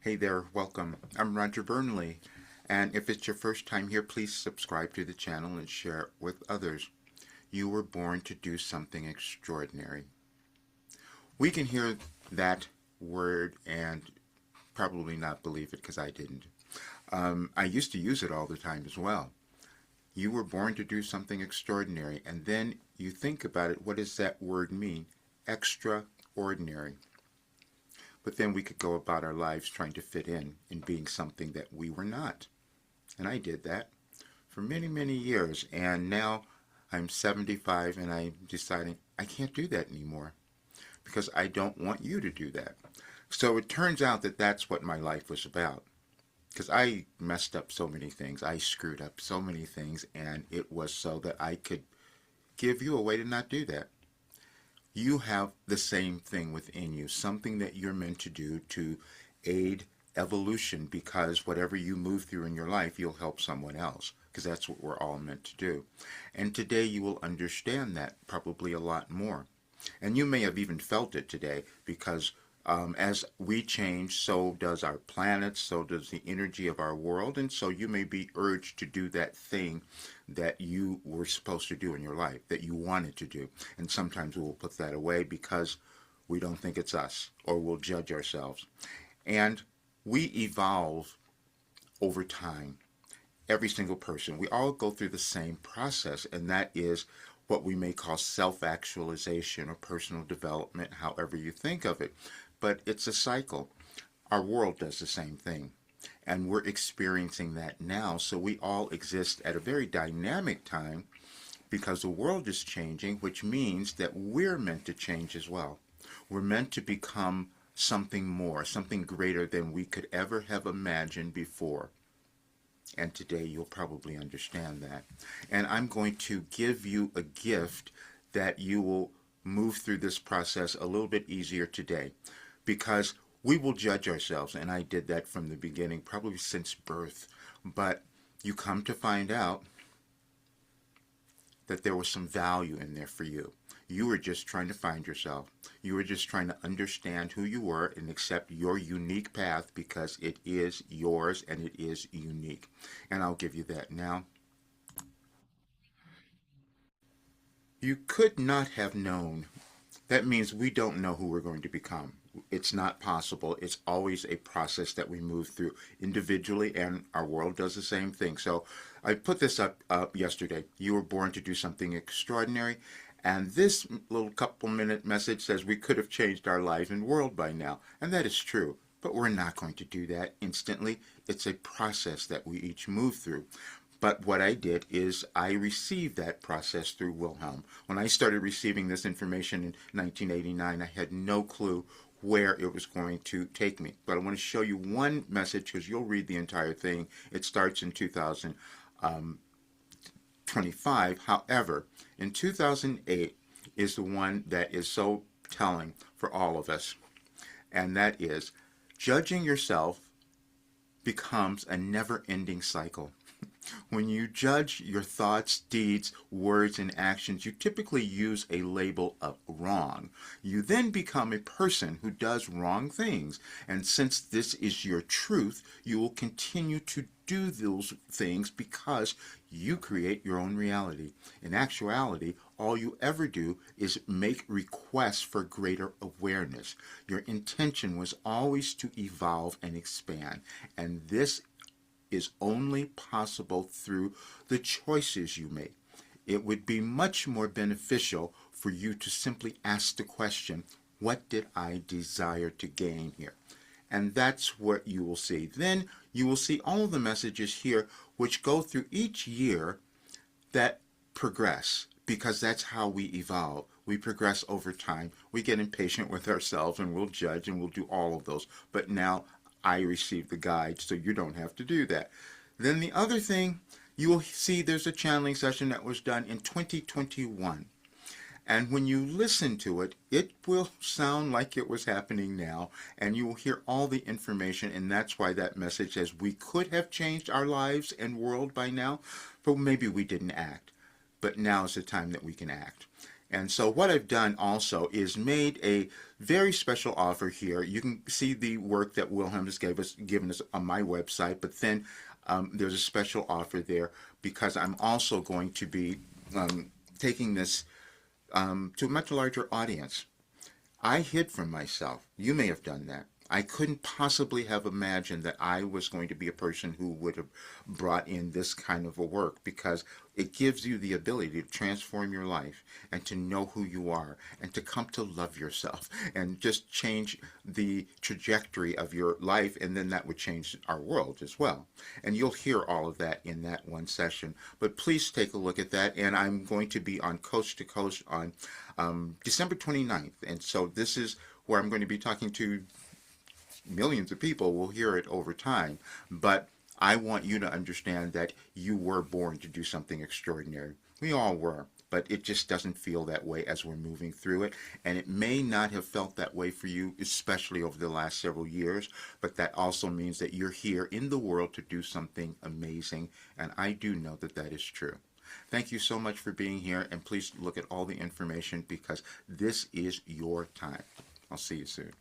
Hey there, welcome. I'm Roger Burnley, and if it's your first time here, please subscribe to the channel and share it with others. You were born to do something extraordinary. We can hear that word and probably not believe it because I didn't. I used to use it all the time as well. You were born to do something extraordinary, and then you think about it, what does that word mean? Extraordinary. But then we could go about our lives trying to fit in being something that we were not. And I did that for many, many years. And now I'm 75 and I'm deciding I can't do that anymore because I don't want you to do that. So it turns out that that's what my life was about. Because I messed up so many things. I screwed up so many things. And it was so that I could give you a way to not do that. You have the same thing within you, something that you're meant to do to aid evolution, because whatever you move through in your life, you'll help someone else, because that's what we're all meant to do. And today you will understand that probably a lot more. And you may have even felt it today, because as we change, so does our planet, so does the energy of our world, and so you may be urged to do that thing that you were supposed to do in your life, that you wanted to do. And sometimes we'll put that away because we don't think it's us, or we'll judge ourselves. And we evolve over time. Every single person, we all go through the same process, and that is what we may call self-actualization or personal development, however you think of it. But it's a cycle. Our world does the same thing. And we're experiencing that now. So we all exist at a very dynamic time because the world is changing, which means that we're meant to change as well. We're meant to become something more, something greater than we could ever have imagined before. And today you'll probably understand that. And I'm going to give you a gift that you will move through this process a little bit easier today, because we will judge ourselves, and I did that from the beginning, probably since birth. But you come to find out that there was some value in there for you. You were just trying to find yourself. You were just trying to understand who you were and accept your unique path, because it is yours and it is unique. And I'll give you that now. You could not have known. That means we don't know who we're going to become. It's not possible. It's always a process that we move through individually, and our world does the same thing. So I put this up yesterday. You were born to do something extraordinary. And this little couple-minute message says we could have changed our life and world by now. And that is true. But we're not going to do that instantly. It's a process that we each move through. But what I did is I received that process through Wilhelm. When I started receiving this information in 1989, I had no clue where it was going to take me. But I want to show you one message, because you'll read the entire thing. It starts in 2025. However, in 2008 is the one that is so telling for all of us. And that is, judging yourself becomes a never-ending cycle. When you judge your thoughts, deeds, words, and actions, you typically use a label of wrong. You then become a person who does wrong things. And since this is your truth, you will continue to do those things because you create your own reality. In actuality, all you ever do is make requests for greater awareness. Your intention was always to evolve and expand. And this is only possible through the choices you make. It would be much more beneficial for you to simply ask the question, what did I desire to gain here? And that's what you will see. Then you will see all of the messages here which go through each year that progress, because that's how we evolve. We progress over time. We get impatient with ourselves and we'll judge and we'll do all of those. But now I received the guide, so you don't have to do that. Then the other thing, you will see there's a channeling session that was done in 2021. And when you listen to it, it will sound like it was happening now, and you will hear all the information, and that's why that message says we could have changed our lives and world by now, but maybe we didn't act. But now is the time that we can act. And so what I've done also is made a very special offer here. You can see the work that Wilhelm has given us on my website, but then there's a special offer there because I'm also going to be taking this to a much larger audience. I hid from myself. You may have done that. I couldn't possibly have imagined that I was going to be a person who would have brought in this kind of a work, because it gives you the ability to transform your life and to know who you are and to come to love yourself and just change the trajectory of your life, and then that would change our world as well. And you'll hear all of that in that one session. But please take a look at that, and I'm going to be on Coast to Coast on December 29th. And so this is where I'm going to be talking to millions of people. Will hear it over time. But I want you to understand that you were born to do something extraordinary. We all were. But it just doesn't feel that way as we're moving through it. And it may not have felt that way for you, especially over the last several years. But that also means that you're here in the world to do something amazing. And I do know that that is true. Thank you so much for being here. And please look at all the information, because this is your time. I'll see you soon.